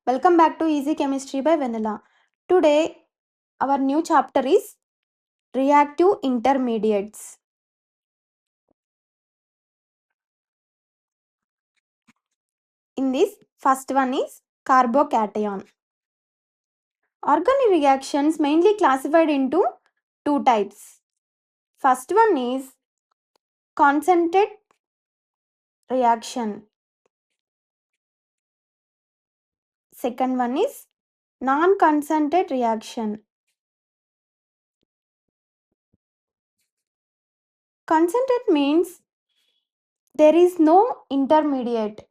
Welcome back to Easy Chemistry by Vanilla. Today, our new chapter is Reactive Intermediates. In this, first one is carbocation. Organic reactions mainly classified into two types. First one is concentrated reaction. Second one is non-concentrated reaction. Concentrate means there is no intermediate.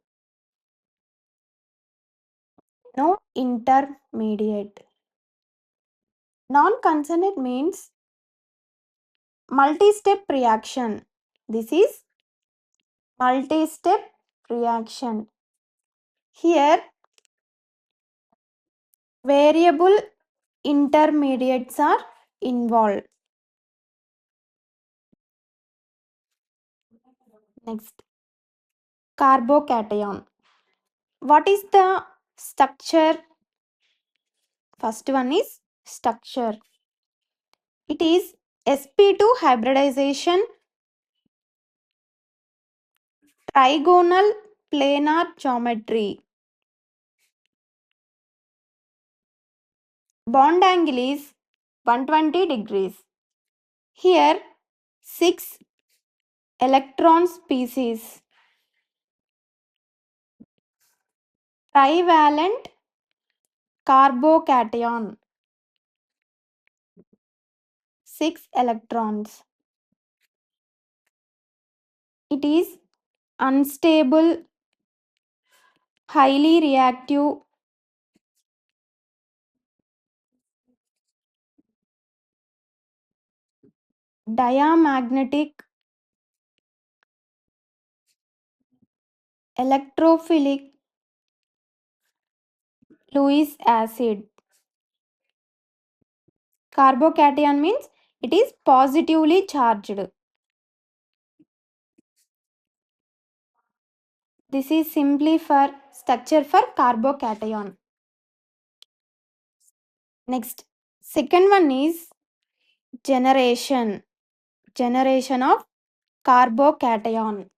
No intermediate. Non-concentrate means multi-step reaction. This is multi-step reaction. Here, variable intermediates are involved. Next, carbocation. What is the structure? First one is structure. It is sp2 hybridization, trigonal planar geometry. Bond angle is 120 degrees. Here, 6 electron species. Trivalent carbocation. 6 electrons. It is unstable, highly reactive, diamagnetic, electrophilic Lewis acid. Carbocation means it is positively charged. This is simply for structure for carbocation. Next, second one is generation. Generation of carbocation.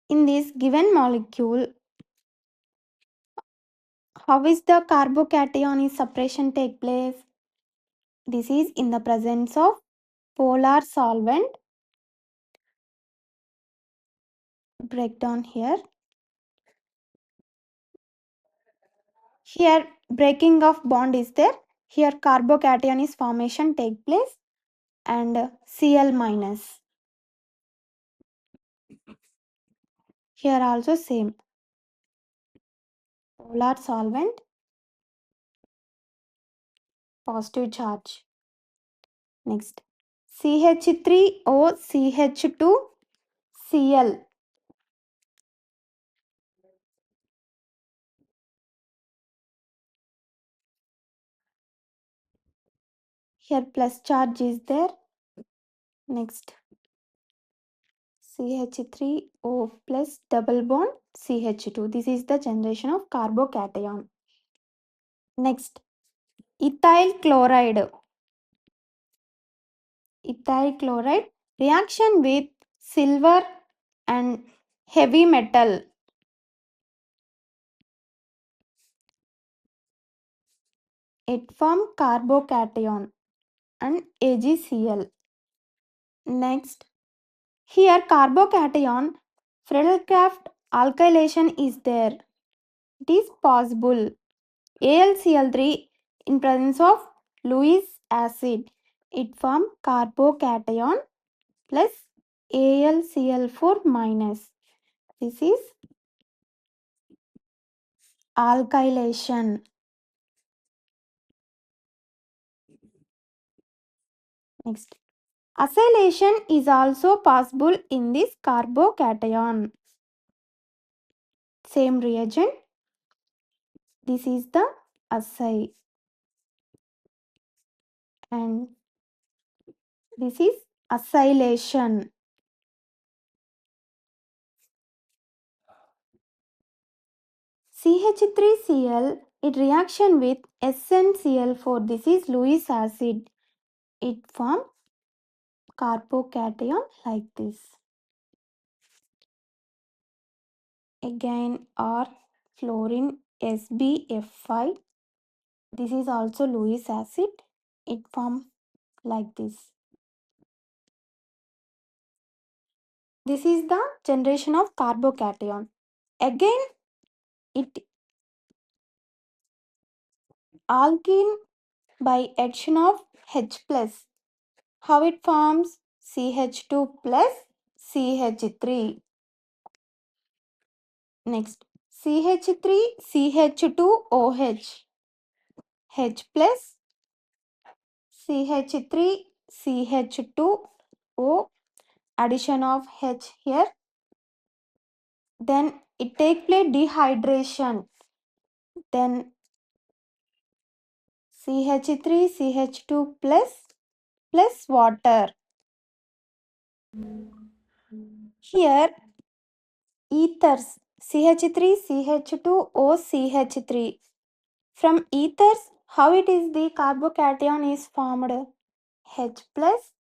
In this given molecule, how is the carbocation is separation take place? This is in the presence of polar solvent. Breakdown here. Here breaking of bond is there. Here carbocation is formation take place and Cl minus. Here also same. Polar solvent, positive charge. Next, CH3O CH2Cl. Here plus charge is there. Next, CH3O plus double bond CH2. This is the generation of carbocation. Next, ethyl chloride. Ethyl chloride reaction with silver and heavy metal. It form carbocation and AgCl. Next, here carbocation Friedel-Crafts alkylation is there. It is possible. AlCl3 in presence of Lewis acid. It form carbocation plus AlCl4 minus. This is alkylation. Next, acylation is also possible in this carbocation. Same reagent. This is the acy and This is acylation. CH3Cl, it reaction with SnCl4. This is Lewis acid. It forms carbocation like this. Again, or fluorine SbF5. This is also Lewis acid. It forms like this. This is the generation of carbocation. Again, it alkene by addition of H plus. How it forms? CH2 plus CH3. Next, CH3 CH2OH. H plus CH3 CH2O, addition of H here. Then it take place dehydration. Then CH3 CH2 plus water. Here ethers CH3 CH2O CH3. From ethers, how it is the carbocation is formed? H plus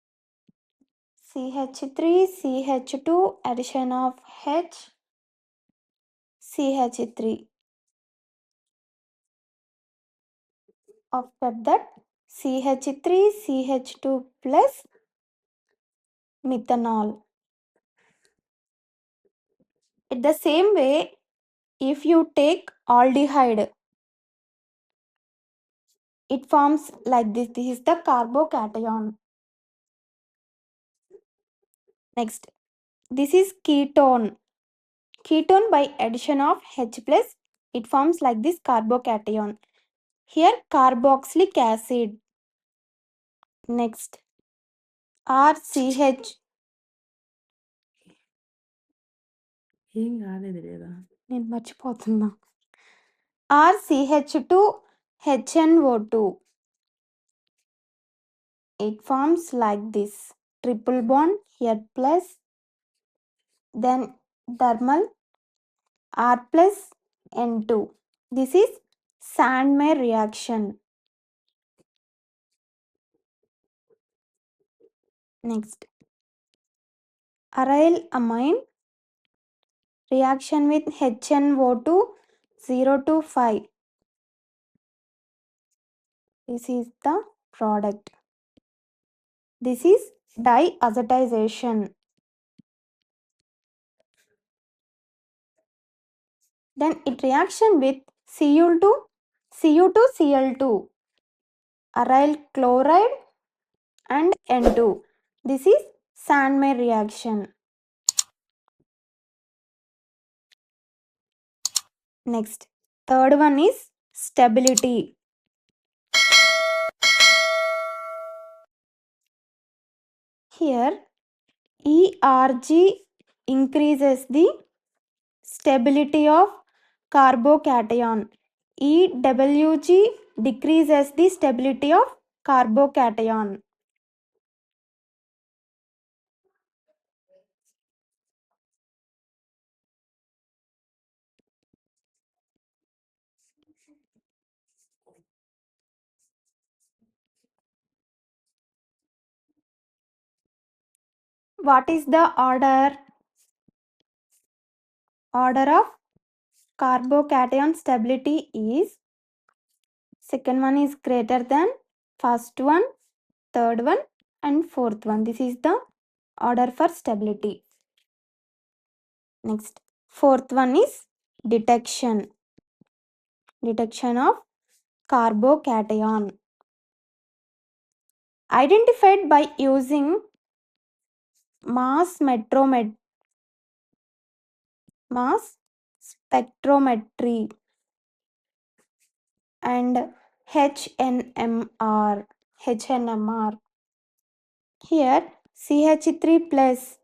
CH3 CH2, addition of H CH3. After that, CH3 CH2 plus methanol. In the same way, if you take aldehyde, it forms like this. This is the carbocation. Next, this is ketone. Ketone by addition of H plus, it forms like this carbocation. Here carboxylic acid. Next, RCH. ఏం కాలేదు లేదా నేను మర్చిపోతున్నా. RCH2 HNO2. It forms like this. Triple bond here plus, then thermal R plus N2. This is Sandmeyer reaction. Next, aryl amine reaction with HNO2 0 to 5. This is the product. This is diazotization. Then it reaction with Cu2Cl2, aryl chloride and N2. This is Sandmeyer reaction. Next, third one is stability. Here ERG increases the stability of carbocation. EWG decreases the stability of carbocation. What is the order? Order of carbocation stability is, second one is greater than first one, third one and fourth one. This is the order for stability. Next, fourth one is detection. Detection of carbocation. Identified by using mass spectrometry and HNMR. Here CH3 plus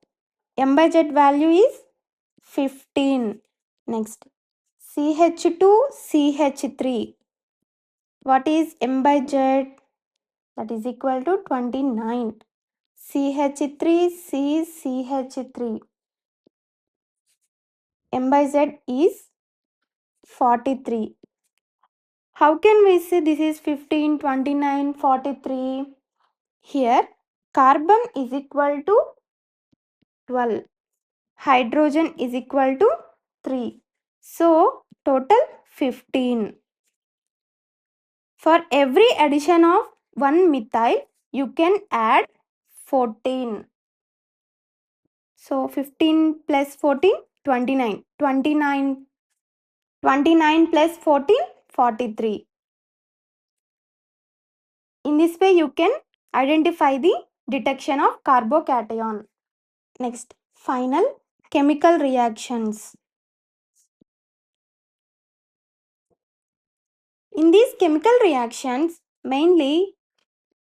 M by Z value is 15. Next, CH2 CH3. What is M by Z? That is equal to 29. CH3, C, CH3. M by Z is 43. How can we say this is 15, 29, 43? Here, carbon is equal to 12. Hydrogen is equal to 3. So, total 15. For every addition of one methyl, you can add 14. So, 15 plus 14, 29. 29 plus 14, 43. In this way, you can identify the detection of carbocation. Next, final chemical reactions. In these chemical reactions, mainly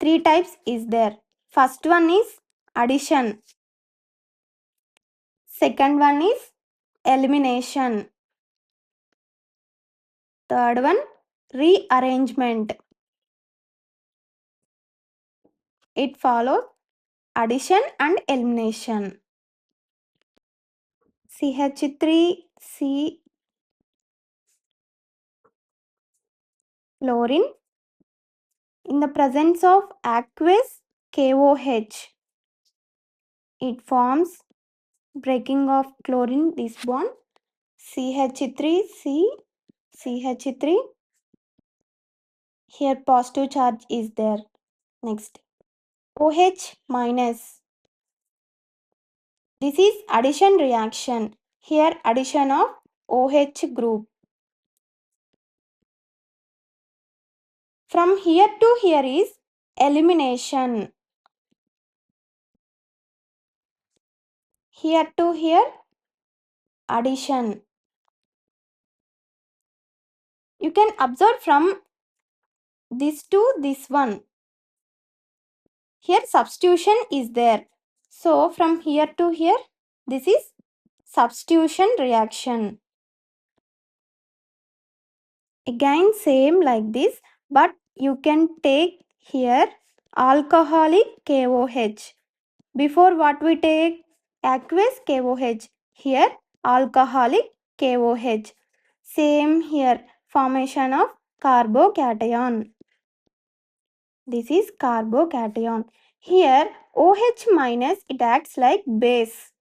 three types is there. First one is addition. Second one is elimination. Third one, rearrangement. It follows addition and elimination. CH3C chlorine in the presence of aqueous KOH. It forms breaking of chlorine this bond CH3C CH3. Here positive charge is there. Next, OH minus. This is addition reaction. Here addition of OH group. From here to here is elimination. Here to here addition. You can observe from this to this one. Here substitution is there. So from here to here, this is substitution reaction. Again same like this, but you can take here alcoholic KOH. Before what we take? Aqueous KOH. Here alcoholic KOH. Same here, formation of carbocation. This is carbocation. Here OH minus, it acts like base.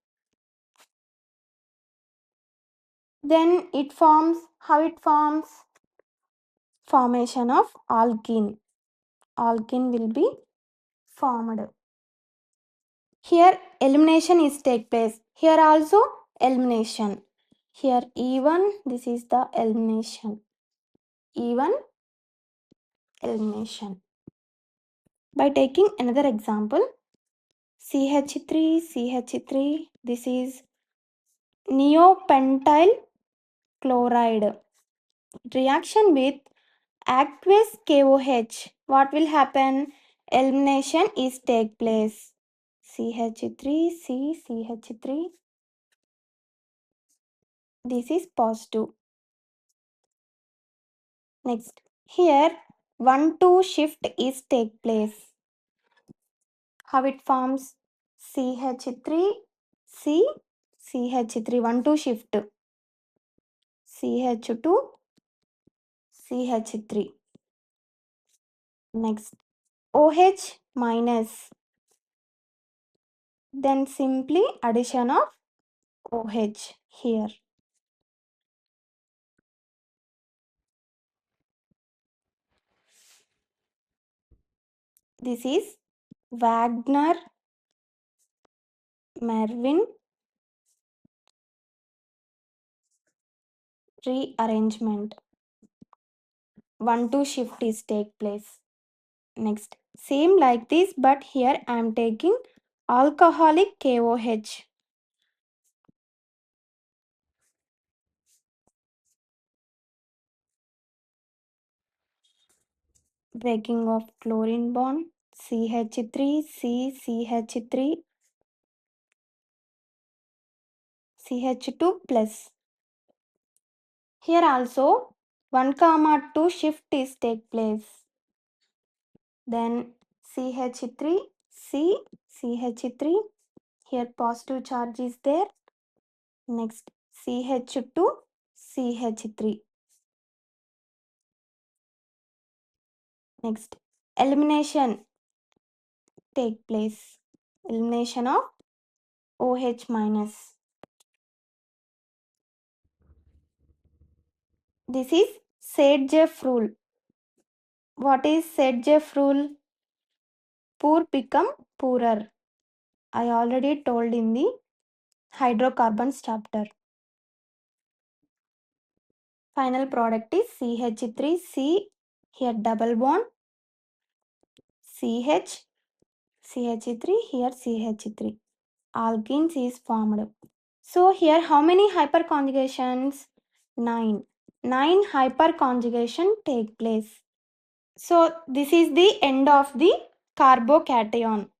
Then it forms, how it forms? Formation of alkene. Alkene will be formed. Here elimination is take place. Here also elimination. Here E1, this is the elimination. E1 elimination. By taking another example, CH3, CH3, this is neopentyl chloride. Reaction with aqueous KOH. What will happen? Elimination is take place. CH3, C, CH3. This is positive. Next, here 1,2 shift is take place. How it forms? CH3, C, CH3, 1,2 shift. CH2, CH3. Next, OH minus. Then simply addition of OH here. This is Wagner Mervin rearrangement. 1,2 shift is take place. Next, same like this, but here I am taking alcoholic KOH. Breaking of chlorine bond, CH3, C, CH3, CH2 plus. Here also 1,2 shift is take place. Then CH3, C, CH3. Here positive charge is there. Next CH2, CH3. Next elimination take place. Elimination of OH minus. This is Said-Jeff rule. What is Said-Jeff rule? Poor become poorer. I already told in the hydrocarbons chapter. Final product is CH3C. Here double bond. CH, CH3, here CH3. Alkenes is formed. So here how many hyperconjugations? 9. 9 hyperconjugation take place. So this is the end of the carbocation.